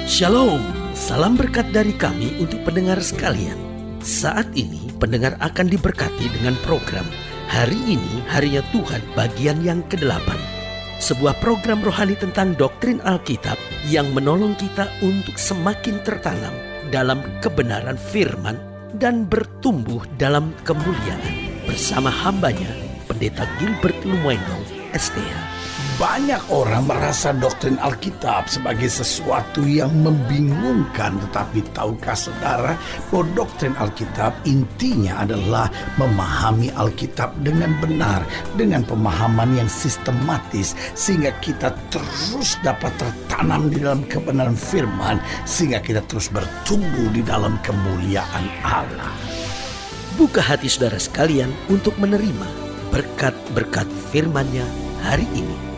Shalom, salam berkat dari kami untuk pendengar sekalian. Saat ini pendengar akan diberkati dengan program Hari Ini Harinya Tuhan bagian yang ke-8. Sebuah program rohani tentang doktrin Alkitab yang menolong kita untuk semakin tertanam dalam kebenaran firman dan bertumbuh dalam kemuliaan. Bersama hambanya, Pendeta Gilbert Lumendo, STH. Banyak orang merasa doktrin Alkitab sebagai sesuatu yang membingungkan. Tetapi tahukah saudara bahwa doktrin Alkitab intinya adalah memahami Alkitab dengan benar, dengan pemahaman yang sistematis, sehingga kita terus dapat tertanam di dalam kebenaran firman, sehingga kita terus bertumbuh di dalam kemuliaan Allah. Buka hati saudara sekalian untuk menerima berkat-berkat firman-Nya hari ini.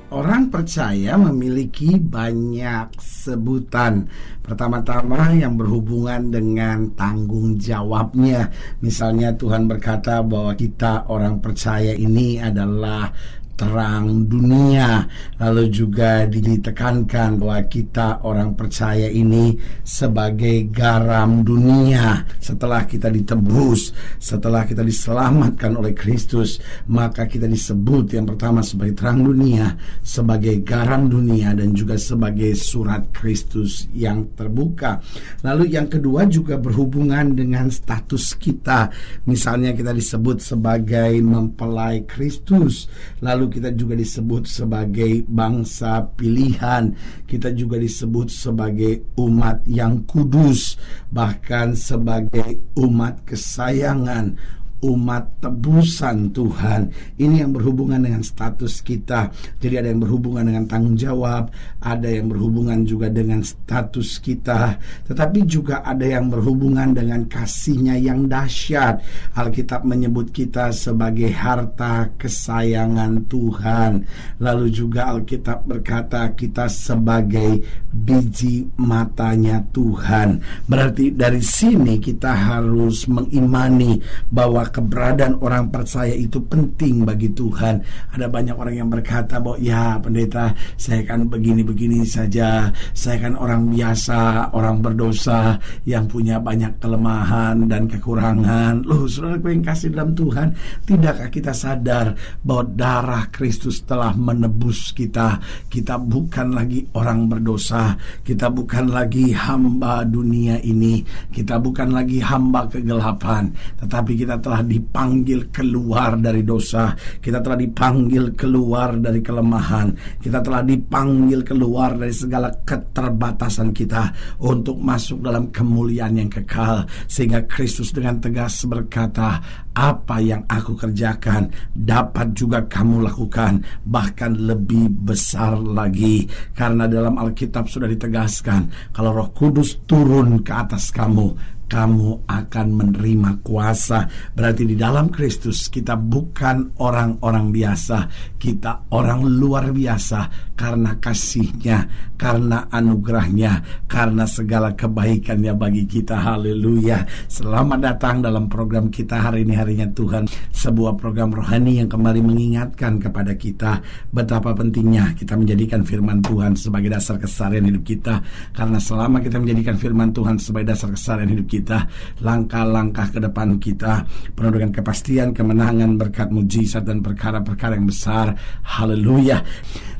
Orang percaya memiliki banyak sebutan. Pertama-tama yang berhubungan dengan tanggung jawabnya. Misalnya Tuhan berkata bahwa kita orang percaya ini adalah terang dunia. Lalu juga ditekankan bahwa kita orang percaya ini sebagai garam dunia. Setelah kita ditebus, setelah kita diselamatkan oleh Kristus, maka kita disebut yang pertama sebagai terang dunia, sebagai garam dunia, dan juga sebagai surat Kristus yang terbuka. Lalu yang kedua juga berhubungan dengan status kita. Misalnya kita disebut sebagai mempelai Kristus. Lalu kita juga disebut sebagai bangsa pilihan. Kita juga disebut sebagai umat yang kudus, bahkan sebagai umat kesayangan, umat tebusan Tuhan. Ini yang berhubungan dengan status kita. Jadi ada yang berhubungan dengan tanggung jawab, ada yang berhubungan juga dengan status kita, tetapi juga ada yang berhubungan dengan kasih-Nya yang dahsyat. Alkitab menyebut kita sebagai harta kesayangan Tuhan. Lalu juga Alkitab berkata kita sebagai biji matanya Tuhan. Berarti dari sini kita harus mengimani bahwa keberadaan orang percaya itu penting bagi Tuhan. Ada banyak orang yang berkata bahwa ya pendeta, saya kan begini-begini saja, saya kan orang biasa, orang berdosa yang punya banyak kelemahan dan kekurangan. Loh saudara yang kasih dalam Tuhan, tidakkah kita sadar bahwa darah Kristus telah menebus kita? Kita bukan lagi orang berdosa, kita bukan lagi hamba dunia ini, kita bukan lagi hamba kegelapan, tetapi kita telah dipanggil keluar dari dosa, kita telah dipanggil keluar dari kelemahan, kita telah dipanggil keluar dari segala keterbatasan kita untuk masuk dalam kemuliaan yang kekal. Sehingga Kristus dengan tegas berkata, apa yang aku kerjakan dapat juga kamu lakukan, bahkan lebih besar lagi. Karena dalam Alkitab sudah ditegaskan, kalau Roh Kudus turun ke atas kamu, kamu akan menerima kuasa. Berarti di dalam Kristus kita bukan orang-orang biasa, kita orang luar biasa karena kasih-Nya, karena anugerah-Nya, karena segala kebaikan-Nya bagi kita. Haleluya. Selamat datang dalam program kita hari ini, harinya Tuhan. Sebuah program rohani yang kembali mengingatkan kepada kita betapa pentingnya kita menjadikan firman Tuhan sebagai dasar keseharian hidup kita. Karena selama kita menjadikan firman Tuhan sebagai dasar keseharian hidup kita, langkah-langkah ke depan kita penuh dengan kepastian, kemenangan, berkat, mujizat, dan perkara-perkara yang besar. Haleluya.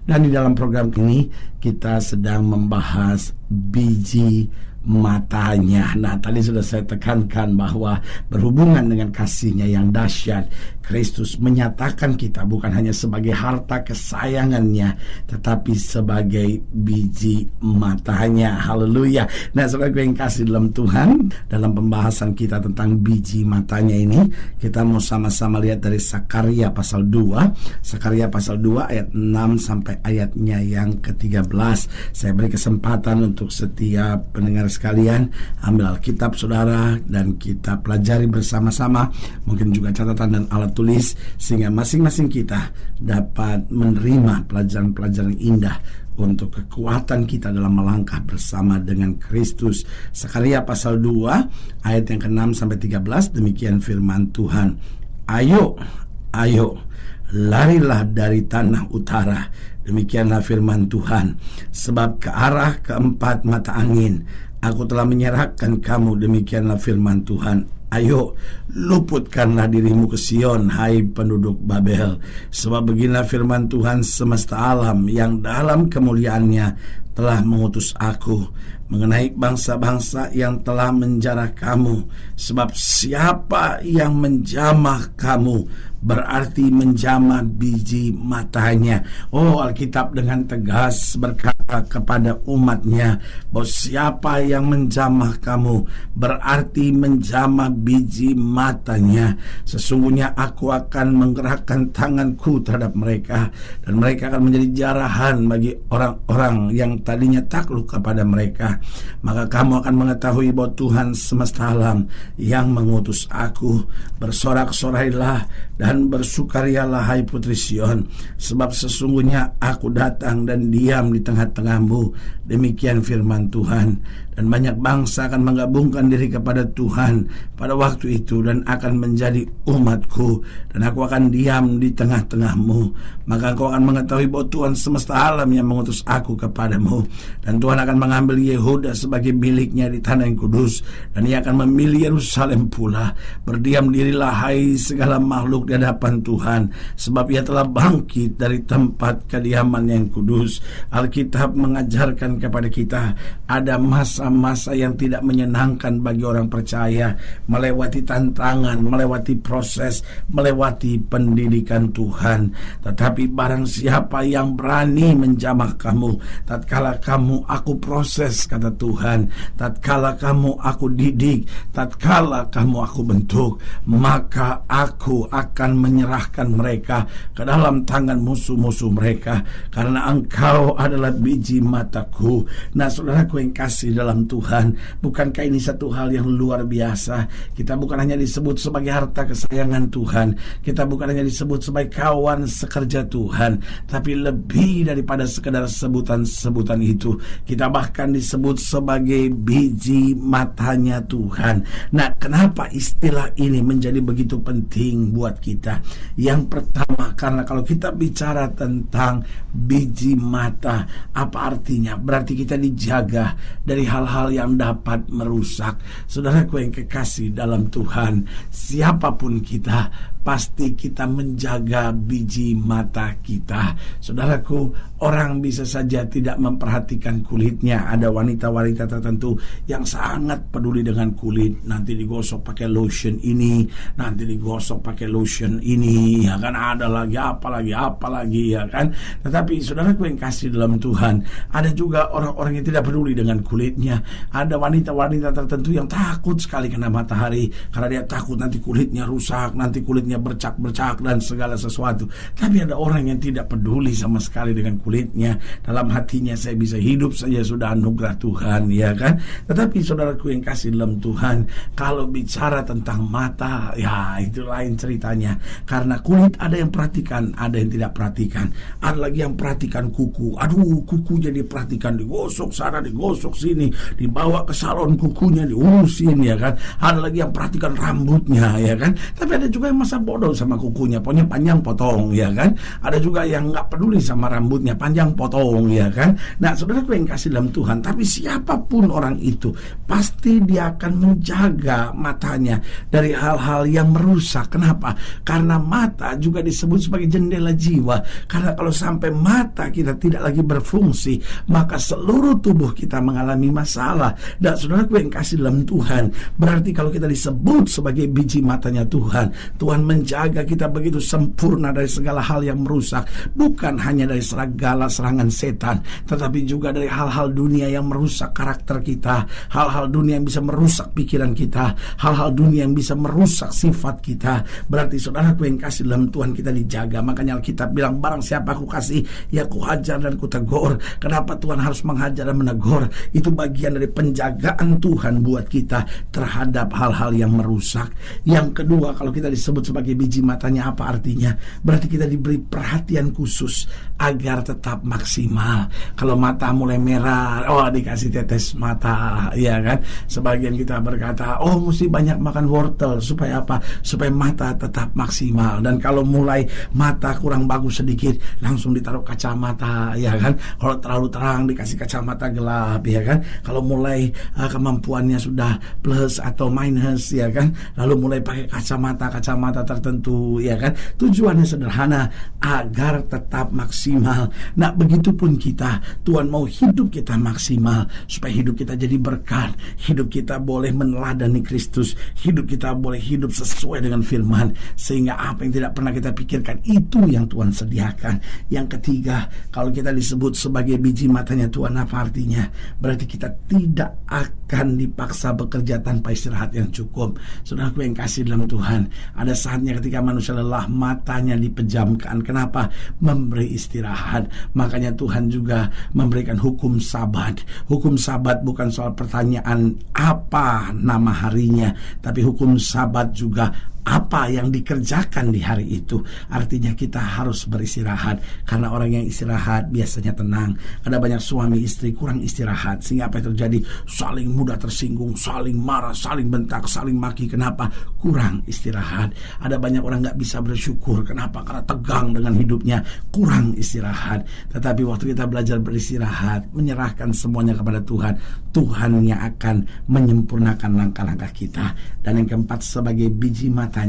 Dan di dalam program ini kita sedang membahas biji matanya. Nah, tadi sudah saya tekankan bahwa berhubungan dengan kasih-Nya yang dahsyat, Kristus menyatakan kita bukan hanya sebagai harta kesayangan-Nya, tetapi sebagai biji matanya. Haleluya. Nah, saudara yang kasih dalam Tuhan, dalam pembahasan kita tentang biji matanya ini, kita mau sama-sama lihat dari Sakaria pasal 2. Sakaria pasal 2 ayat 6 sampai ayatnya yang ke-13. Saya beri kesempatan untuk setiap pendengar sekalian, ambil Alkitab saudara dan kita pelajari bersama-sama, mungkin juga catatan dan alat tulis, sehingga masing-masing kita dapat menerima pelajaran-pelajaran indah untuk kekuatan kita dalam melangkah bersama dengan Kristus. Sakaria pasal 2 ayat yang ke-6 sampai 13, demikian firman Tuhan. Ayo, larilah dari tanah utara. Demikianlah firman Tuhan. Sebab ke arah keempat mata angin aku telah menyerahkan kamu. Demikianlah firman Tuhan. Ayo, luputkanlah dirimu ke Sion, hai penduduk Babel. Sebab beginilah firman Tuhan semesta alam yang dalam kemuliaannya telah mengutus aku mengenai bangsa-bangsa yang telah menjarah kamu. Sebab siapa yang menjamah kamu berarti menjamah biji matanya. Oh, Alkitab dengan tegas berkata kepada umatnya bahwa siapa yang menjamah kamu berarti menjamah biji matanya. Sesungguhnya aku akan menggerakkan tanganku terhadap mereka, dan mereka akan menjadi jarahan bagi orang-orang yang tadinya takluk kepada mereka. Maka kamu akan mengetahui bahwa Tuhan semesta alam yang mengutus aku. Bersorak-sorailah dan bersukarialah, hai putri Sion, sebab sesungguhnya aku datang dan diam di tengah-tengahmu. Demikian firman Tuhan. Dan banyak bangsa akan menggabungkan diri kepada Tuhan pada waktu itu dan akan menjadi umatku, dan aku akan diam di tengah-tengahmu. Maka engkau akan mengetahui bahwa Tuhan semesta alam yang mengutus aku kepadamu. Dan Tuhan akan mengambil Yehuda sebagai miliknya di tanah yang kudus, dan ia akan memilih Yerusalem pula. Berdiam dirilah, hai segala makhluk di hadapan Tuhan, sebab ia telah bangkit dari tempat kediaman yang kudus. Alkitab mengajarkan kepada kita ada masa yang tidak menyenangkan bagi orang percaya, melewati tantangan, melewati proses, melewati pendidikan Tuhan. Tetapi barang siapa yang berani menjamah kamu, tatkala kamu aku proses, kata Tuhan, tatkala kamu aku didik, tatkala kamu aku bentuk, maka aku akan menyerahkan mereka ke dalam tangan musuh-musuh mereka, karena engkau adalah biji mataku. Nah, saudaraku yang kasih dalam Tuhan, bukankah ini satu hal yang luar biasa? Kita bukan hanya disebut sebagai harta kesayangan Tuhan, kita bukan hanya disebut sebagai kawan sekerja Tuhan, tapi lebih daripada sekedar sebutan-sebutan itu, kita bahkan disebut sebagai biji matanya Tuhan. Nah, kenapa istilah ini menjadi begitu penting buat kita? Yang pertama, karena kalau kita bicara tentang biji mata, apa artinya? Berarti kita dijaga dari hal-hal yang dapat merusak. Saudaraku yang kekasih dalam Tuhan, siapapun kita, pasti kita menjaga biji mata kita. Saudaraku, orang bisa saja tidak memperhatikan kulitnya. Ada wanita-wanita tertentu yang sangat peduli dengan kulit. Nanti digosok pakai lotion ini, nanti digosok pakai lotion ini, ya kan, ada lagi apalagi ya kan. Tetapi saudaraku yang kasih dalam Tuhan, ada juga orang-orang yang tidak peduli dengan kulitnya. Ada wanita-wanita tertentu yang takut sekali kena matahari, karena dia takut nanti kulitnya rusak, nanti kulitnya bercak-bercak dan segala sesuatu. Tapi ada orang yang tidak peduli sama sekali dengan kulitnya. Dalam hatinya, saya bisa hidup saja sudah anugerah Tuhan, ya kan. Tetapi saudaraku yang kasih dalam Tuhan, kalau bicara tentang mata, ya itu lain ceritanya. Karena kulit ada yang perhatikan, ada yang tidak perhatikan. Ada lagi yang perhatikan kuku. Aduh, kukunya diperhatikan, digosok sana, digosok sini, dibawa ke salon kukunya, diurusin, ya kan. Ada lagi yang perhatikan rambutnya, ya kan. Tapi ada juga yang masa bodoh sama kukunya, pokoknya panjang potong, ya kan. Ada juga yang nggak peduli sama rambutnya, panjang potong, ya kan. Nah, saudaraku yang kasih dalam Tuhan, tapi siapapun orang itu, pasti dia akan menjaga matanya dari hal-hal yang merusak. Kenapa? Karena mata juga disebut sebagai jendela jiwa. Karena kalau sampai mata kita tidak lagi berfungsi, maka seluruh tubuh kita mengalami masalah. Dan saudaraku yang kasih dalam Tuhan, berarti kalau kita disebut sebagai biji matanya Tuhan, Tuhan menjaga kita begitu sempurna dari segala hal yang merusak. Bukan hanya dari segala serangan setan, tetapi juga dari hal-hal dunia yang merusak karakter kita, hal-hal dunia yang bisa merusak pikiran kita, hal-hal dunia yang bisa merusak sifat kita. Berarti saudaraku yang kasih dalam Tuhan, kita dijaga. Makanya Alkitab bilang, barang siapa aku kasih, ya ku hajar dan ku tegur. Kenapa Tuhan harus menghajar dan menegur? Itu bagian dari penjagaan Tuhan buat kita terhadap hal-hal yang merusak. Yang kedua, kalau kita disebut sebagai biji matanya, apa artinya? Berarti kita diberi perhatian khusus agar tetap maksimal. Kalau mata mulai merah, dikasih tetes mata, ya kan. Sebagian kita berkata, mesti banyak makan wortel supaya apa? Supaya mata tetap maksimal. Dan kalau mulai mata kurang bagus sedikit, langsung ditaruh kacamata, ya kan. Kalau terlalu terang dikasih kacamata gelap, ya kan. Kalau mulai kemampuannya sudah plus atau minus, ya kan, lalu mulai pakai kacamata tertentu, ya kan. Tujuannya sederhana, agar tetap maksimal. Nah, begitupun kita, Tuhan mau hidup kita maksimal, supaya hidup kita jadi berkat, hidup kita boleh meneladani Kristus, hidup kita boleh hidup sesuai dengan firman, sehingga apa yang tidak pernah kita pikirkan itu yang Tuhan sediakan. Yang ketiga, kalau kita disebut sebagai biji matanya Tuhan, apa artinya? Berarti kita tidak akan dipaksa bekerja tanpa istirahat yang cukup. Saudaraku yang kasih dalam Tuhan, ada saatnya ketika manusia lelah, matanya dipejamkan. Kenapa? Memberi istirahat. Makanya Tuhan juga memberikan hukum Sabat. Hukum Sabat bukan soal pertanyaan apa nama harinya, tapi hukum Sabat juga apa yang dikerjakan di hari itu. Artinya kita harus beristirahat, karena orang yang istirahat biasanya tenang. Ada banyak suami istri kurang istirahat, sehingga apa yang terjadi? Saling mudah tersinggung, saling marah, saling bentak, saling maki. Kenapa? Kurang istirahat. Ada banyak orang gak bisa bersyukur. Kenapa? Karena tegang dengan hidupnya, kurang istirahat. Tetapi waktu kita belajar beristirahat, menyerahkan semuanya kepada Tuhan, Tuhan yang akan menyempurnakan langkah-langkah kita. Dan yang keempat, sebagai biji matanya,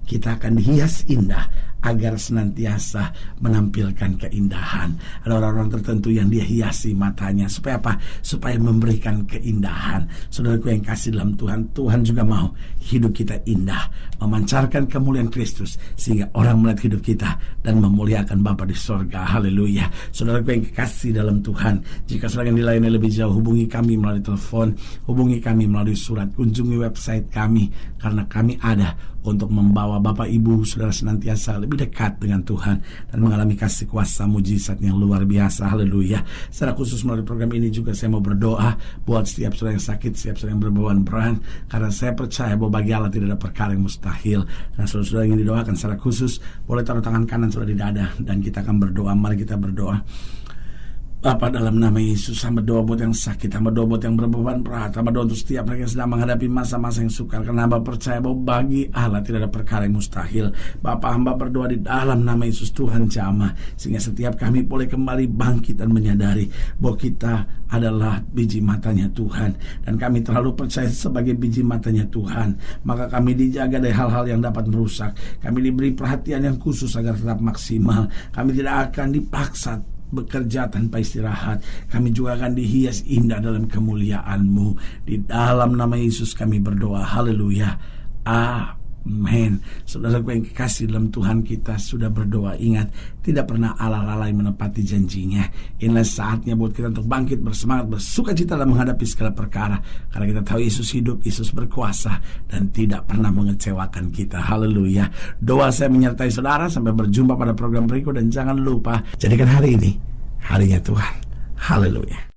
kita akan dihias indah agar senantiasa menampilkan keindahan. Ada orang-orang tertentu yang dia hiasi matanya supaya apa? Supaya memberikan keindahan. Saudaraku yang kasih dalam Tuhan, Tuhan juga mau hidup kita indah, memancarkan kemuliaan Kristus, sehingga orang melihat hidup kita dan memuliakan Bapa di sorga. Haleluya. Saudaraku yang kasih dalam Tuhan, jika saudara yang dilayani lebih jauh, hubungi kami melalui telepon, hubungi kami melalui surat, kunjungi website kami, karena kami ada untuk membawa Bapak Ibu Saudara senantiasa lebih dekat dengan Tuhan dan mengalami kasih kuasa mujizat yang luar biasa. Haleluya. Secara khusus melalui program ini juga saya mau berdoa buat setiap saudara yang sakit, setiap saudara yang berbeban berat, karena saya percaya bahwa bagi Allah tidak ada perkara yang mustahil. Dan saudara-saudara yang didoakan secara khusus, boleh taruh tangan kanan saudara di dada dan kita akan berdoa. Mari kita berdoa. Bapa, dalam nama Yesus, hamba doa buat yang sakit, hamba doa buat yang berbeban berat, hamba doa untuk setiap mereka yang sedang menghadapi masa-masa yang sukar, karena hamba percaya bahwa bagi Allah tidak ada perkara yang mustahil. Bapa, hamba berdoa di dalam nama Yesus, Tuhan jamah, sehingga setiap kami boleh kembali bangkit dan menyadari bahwa kita adalah biji matanya Tuhan, dan kami terlalu percaya sebagai biji matanya Tuhan, maka kami dijaga dari hal-hal yang dapat merusak. Kami diberi perhatian yang khusus agar tetap maksimal. Kami tidak akan dipaksa bekerja tanpa istirahat. Kami juga akan dihias indah dalam kemuliaan-Mu. Di dalam nama Yesus kami berdoa. Haleluya. Amin. Saudaraku yang kekasih dalam Tuhan, kita sudah berdoa. Ingat, tidak pernah Allah lalai menepati janjinya. Inilah saatnya buat kita untuk bangkit, bersemangat, bersuka cita dalam menghadapi segala perkara, karena kita tahu Yesus hidup, Yesus berkuasa, dan tidak pernah mengecewakan kita. Haleluya. Doa saya menyertai saudara. Sampai berjumpa pada program berikut, dan jangan lupa jadikan hari ini harinya Tuhan. Haleluya.